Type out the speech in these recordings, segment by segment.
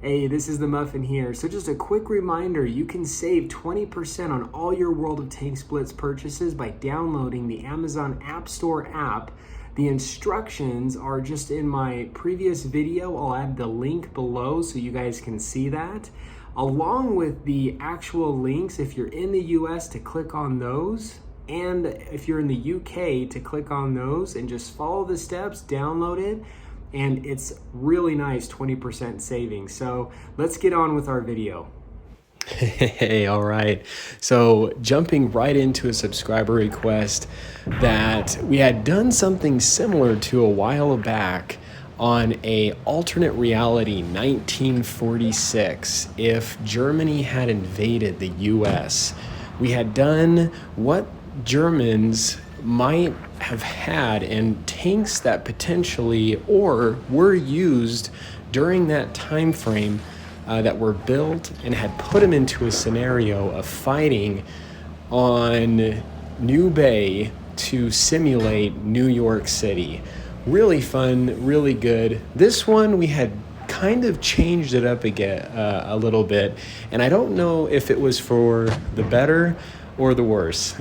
Hey, this is the Muffin here. So just a quick reminder, you can save 20% on all your World of Tanks Blitz purchases by downloading the Amazon App Store app. The instructions are just in my previous video. I'll add the link below so you guys can see that. Along with the actual links, if you're in the US, to click on those. And if you're in the UK, to click on those and just follow the steps, download it. And it's really nice 20% savings. So let's get on with our video. Hey, all right. So jumping right into a subscriber request that we had done something similar to a while back on a alternate reality 1946. If Germany had invaded the US, we had done what Germans might have had and tanks that potentially or were used during that time frame that were built and had put them into a scenario of fighting on New Bay to simulate New York City. Really fun, really good. This one we had kind of changed it up again a little bit, and I don't know if it was for the better or the worse.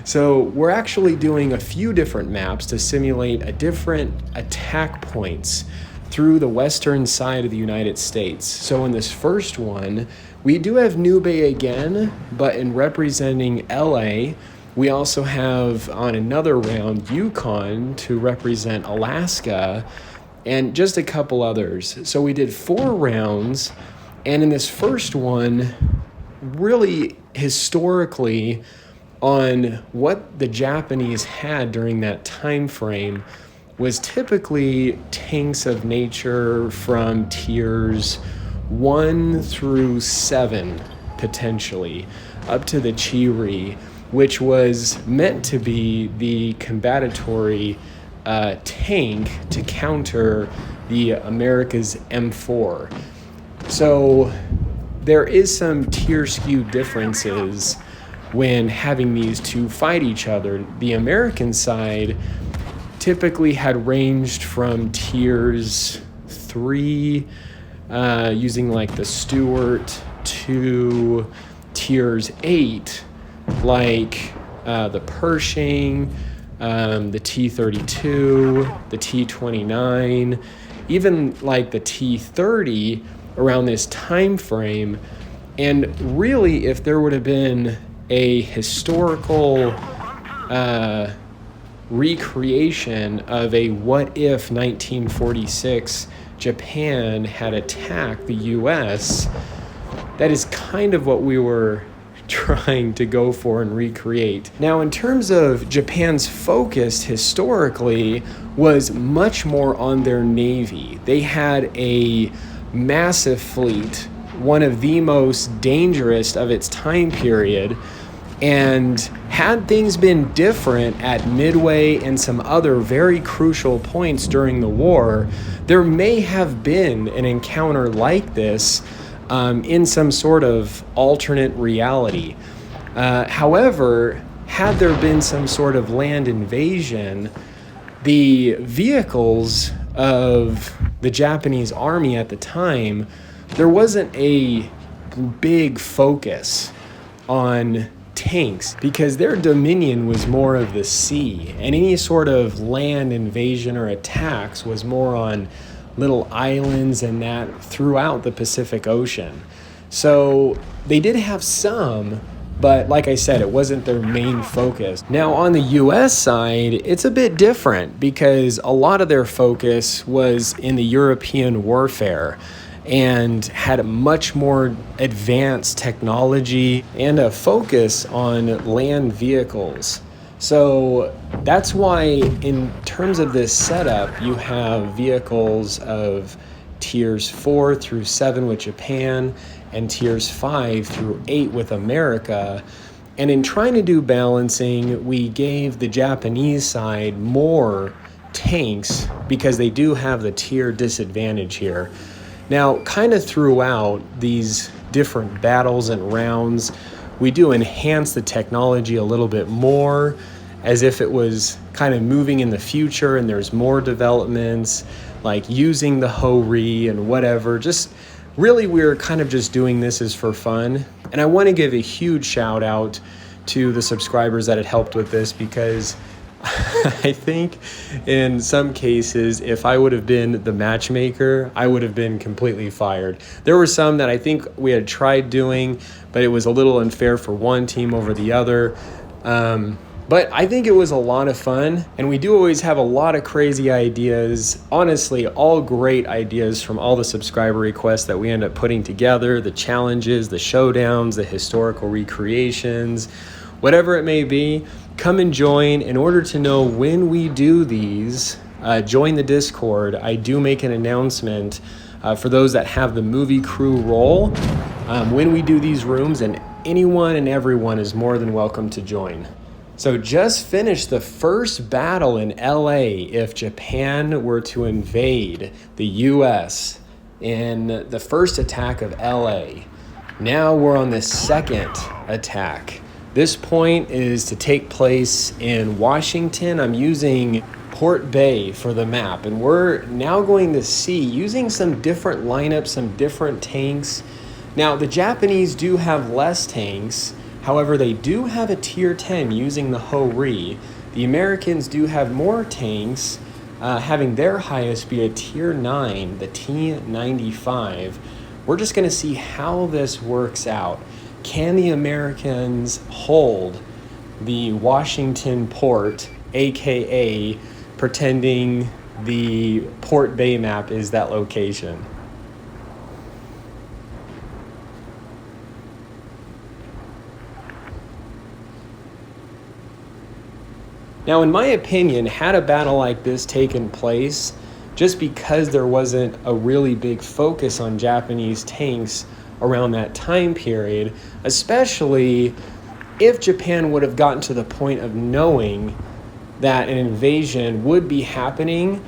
So we're actually doing a few different maps to simulate a different attack points through the western side of the United States. So in this first one, we do have New Bay again, but in representing LA, we also have on another round Yukon to represent Alaska and just a couple others. So we did 4 rounds, and in this first one, really historically on what the Japanese had during that time frame was typically tanks of nature from tiers 1 through 7 potentially up to the Chiri, which was meant to be the combatatory tank to counter the America's M4. So there is some tier skew differences when having these two fight each other. The American side typically had ranged from tiers 3, using like the Stuart, to tiers 8, like the Pershing, the T-32, the T-29, even like the T-30 around this time frame. And really, if there would have been a historical recreation of a what if 1946 Japan had attacked the US, that is kind of what we were trying to go for and recreate. Now, in terms of Japan's focus historically was much more on their navy. They had a massive fleet, one of the most dangerous of its time period, and had things been different at Midway and some other very crucial points during the war, there may have been an encounter like this in some sort of alternate reality. However, had there been some sort of land invasion, the vehicles of the Japanese army at the time, there wasn't a big focus on tanks because their dominion was more of the sea, and any sort of land invasion or attacks was more on little islands and that throughout the Pacific Ocean. So they did have some, but like I said, it wasn't their main focus. Now on the US side, it's a bit different because a lot of their focus was in the European warfare and had a much more advanced technology and a focus on land vehicles. So that's why in terms of this setup, you have vehicles of tiers 4 through 7 with Japan and tiers 5 through 8 with America. And in trying to do balancing, we gave the Japanese side more tanks because they do have the tier disadvantage here. Now, kind of throughout these different battles and rounds, we do enhance the technology a little bit more, as if it was kind of moving in the future and there's more developments, like using the Ho-Ri and whatever. Just really, we're kind of just doing this as for fun. And I want to give a huge shout out to the subscribers that had helped with this, because I think in some cases, if I would have been the matchmaker, I would have been completely fired. There were some that I think we had tried doing, but it was a little unfair for one team over the other. But I think it was a lot of fun, and we do always have a lot of crazy ideas. Honestly, all great ideas from all the subscriber requests that we end up putting together, the challenges, the showdowns, the historical recreations, whatever it may be. Come and join. In order to know when we do these, join the Discord. I do make an announcement for those that have the movie crew role when we do these rooms, and anyone and everyone is more than welcome to join. So just finished the first battle in LA if Japan were to invade the US in the first attack of LA. Now we're on the second attack. This point is to take place in Washington. I'm using Port Bay for the map, and we're now going to see, using some different lineups, some different tanks. Now the Japanese do have less tanks. However, they do have a tier 10 using the Ho-Ri. The Americans do have more tanks, having their highest be a tier 9, the T-95. We're just going to see how this works out. Can the Americans hold the Washington port, aka pretending the Port Bay map is that location? Now, in my opinion, had a battle like this taken place, just because there wasn't a really big focus on Japanese tanks around that time period, especially if Japan would have gotten to the point of knowing that an invasion would be happening,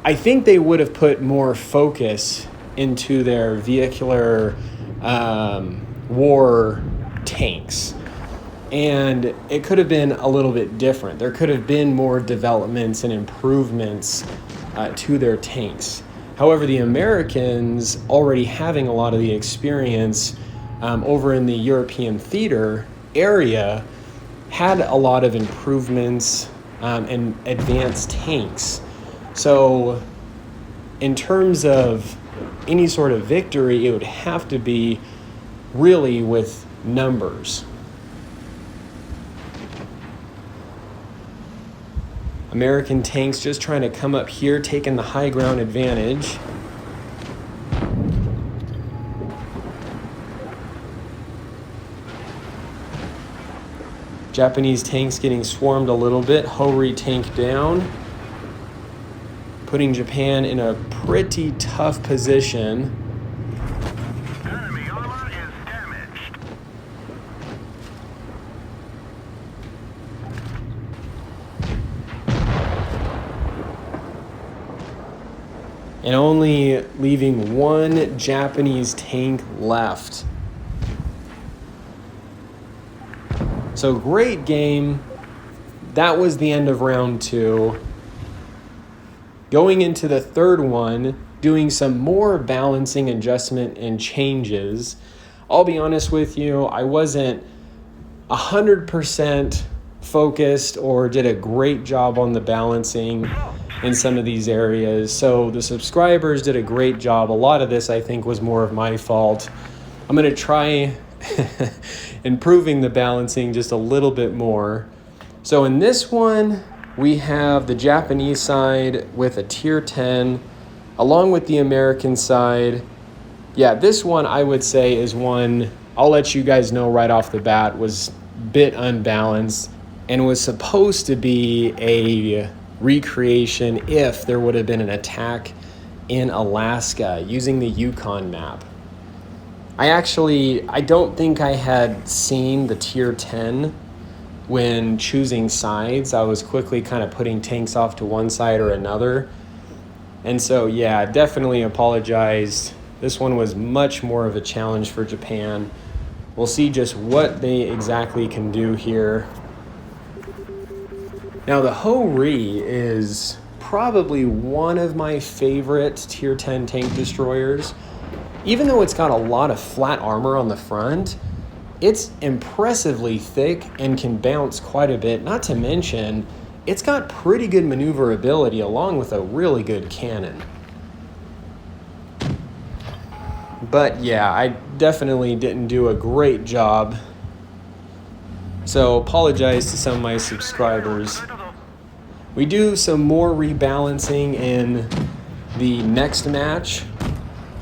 I think they would have put more focus into their vehicular war tanks. And it could have been a little bit different. There could have been more developments and improvements to their tanks. However, the Americans, already having a lot of the experience over in the European theater area, had a lot of improvements and advanced tanks. So in terms of any sort of victory, it would have to be really with numbers. American tanks just trying to come up here, taking the high ground advantage. Japanese tanks getting swarmed a little bit. Ho-Ri tank down, putting Japan in a pretty tough position. Enemy armor is damaged. And only leaving one Japanese tank left. So great game. That was the end of round 2. Going into the third one, doing some more balancing, adjustment, and changes. I'll be honest with you, I wasn't 100% focused or did a great job on the balancing in some of these areas. So the subscribers did a great job. A lot of this, I think, was more of my fault. I'm going to try improving the balancing just a little bit more. So in this one, we have the Japanese side with a tier 10, along with the American side. Yeah, this one I would say is one, I'll let you guys know right off the bat, was a bit unbalanced and was supposed to be a recreation if there would have been an attack in Alaska using the Yukon map. I don't think I had seen the tier 10 when choosing sides. I was quickly kind of putting tanks off to one side or another. And so, yeah, definitely apologize. This one was much more of a challenge for Japan. We'll see just what they exactly can do here. Now, the Ho-Ri is probably one of my favorite Tier 10 tank destroyers. Even though it's got a lot of flat armor on the front, it's impressively thick and can bounce quite a bit. Not to mention, it's got pretty good maneuverability along with a really good cannon. But yeah, I definitely didn't do a great job. So apologize to some of my subscribers. We do some more rebalancing in the next match,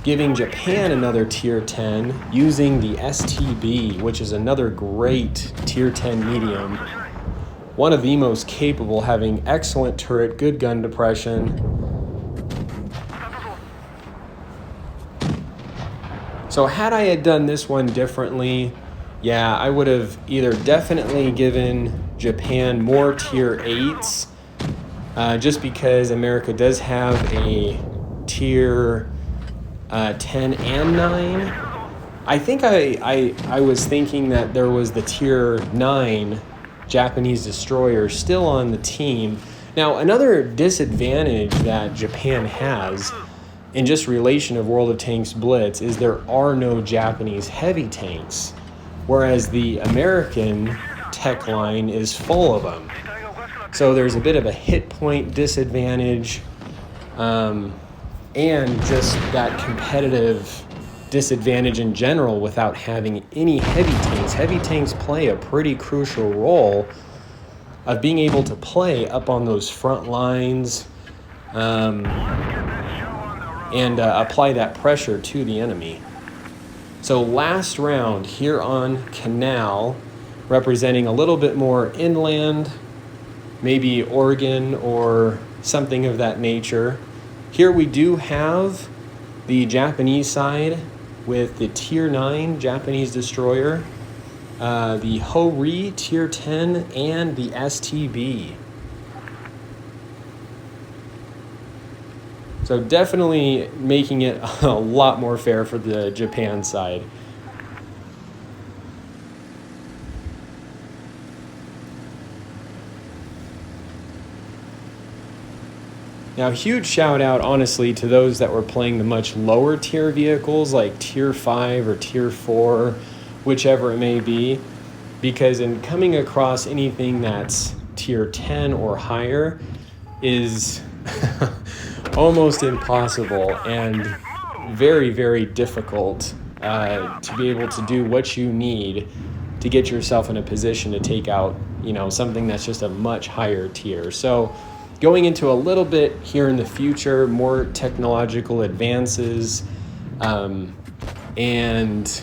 giving Japan another Tier 10 using the STB, which is another great Tier 10 medium. One of the most capable, having excellent turret, good gun depression. So had I had done this one differently, yeah, I would have either definitely given Japan more Tier 8s, just because America does have a Tier 10 and 9. I think I was thinking that there was the Tier 9 Japanese destroyer still on the team. Now, another disadvantage that Japan has in just relation of World of Tanks Blitz is there are no Japanese heavy tanks, whereas the American tech line is full of them. So there's a bit of a hit point disadvantage, and just that competitive disadvantage in general without having any heavy tanks. Heavy tanks play a pretty crucial role of being able to play up on those front lines, and apply that pressure to the enemy. So last round here on Canal, representing a little bit more inland, maybe Oregon or something of that nature. Here we do have the Japanese side with the Tier 9 Japanese destroyer, the Ho-Ri Tier 10, and the STB. So definitely making it a lot more fair for the Japan side. Now, huge shout out, honestly, to those that were playing the much lower tier vehicles like Tier 5 or Tier 4, whichever it may be, because in coming across anything that's Tier 10 or higher is almost impossible and very, very difficult to be able to do what you need to get yourself in a position to take out, something that's just a much higher tier. So going into a little bit here in the future, more technological advances, and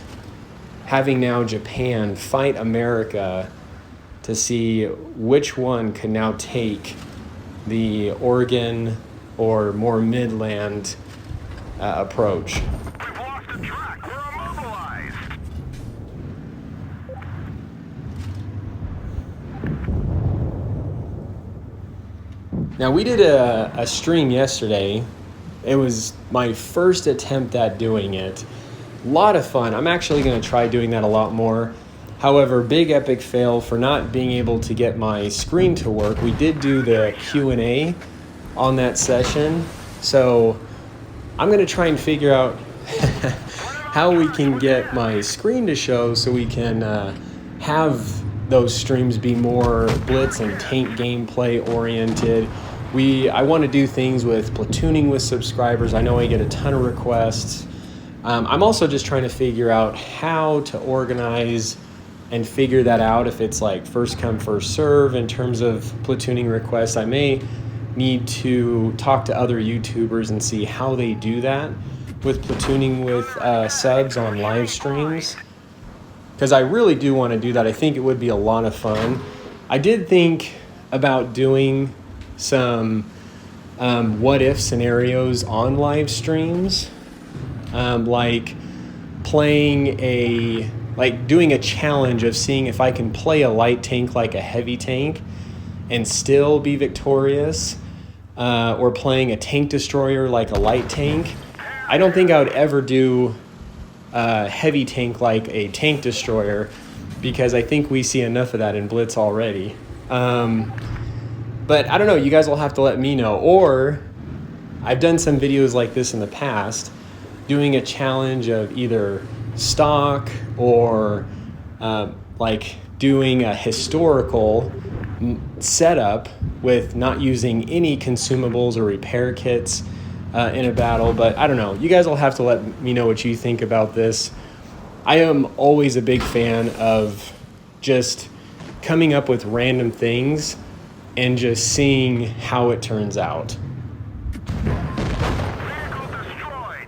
having now Japan fight America to see which one can now take the Oregon or more midland approach. We've lost the track. We're immobilized. Now, we did a stream yesterday. It was my first attempt at doing it. A lot of fun. I'm actually going to try doing that a lot more. However, big epic fail for not being able to get my screen to work. We did do the Q&A on that session. So I'm going to try and figure out how we can get my screen to show so we can have those streams be more blitz and tank gameplay oriented. I want to do things with platooning with subscribers. I know I get a ton of requests. I'm also just trying to figure out how to organize and figure that out. If it's like first come, first serve in terms of platooning requests, I may need to talk to other YouTubers and see how they do that with platooning with subs on live streams, because I really do want to do that. I think it would be a lot of fun. I did think about doing some what if scenarios on live streams, like doing a challenge of seeing if I can play a light tank like a heavy tank and still be victorious, or playing a tank destroyer like a light tank. I don't think I would ever do a heavy tank like a tank destroyer, because I think we see enough of that in Blitz already. But I don't know, you guys will have to let me know. Or I've done some videos like this in the past, doing a challenge of either stock or like doing a historical setup with not using any consumables or repair kits in a battle. But I don't know, you guys will have to let me know what you think about this. I am always a big fan of just coming up with random things and just seeing how it turns out. Vehicle destroyed.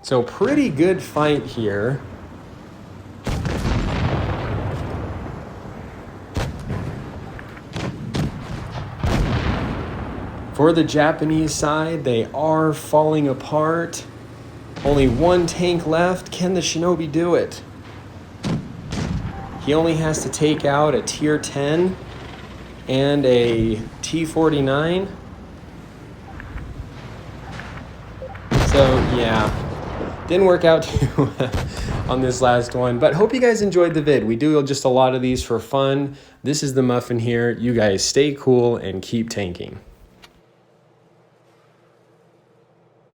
So pretty good fight here. For the Japanese side, they are falling apart. Only one tank left. Can the Shinobi do it? He only has to take out a tier 10 and a T-49. So yeah, didn't work out too on this last one, but hope you guys enjoyed the vid. We do just a lot of these for fun. This is the Muffin here. You guys stay cool and keep tanking.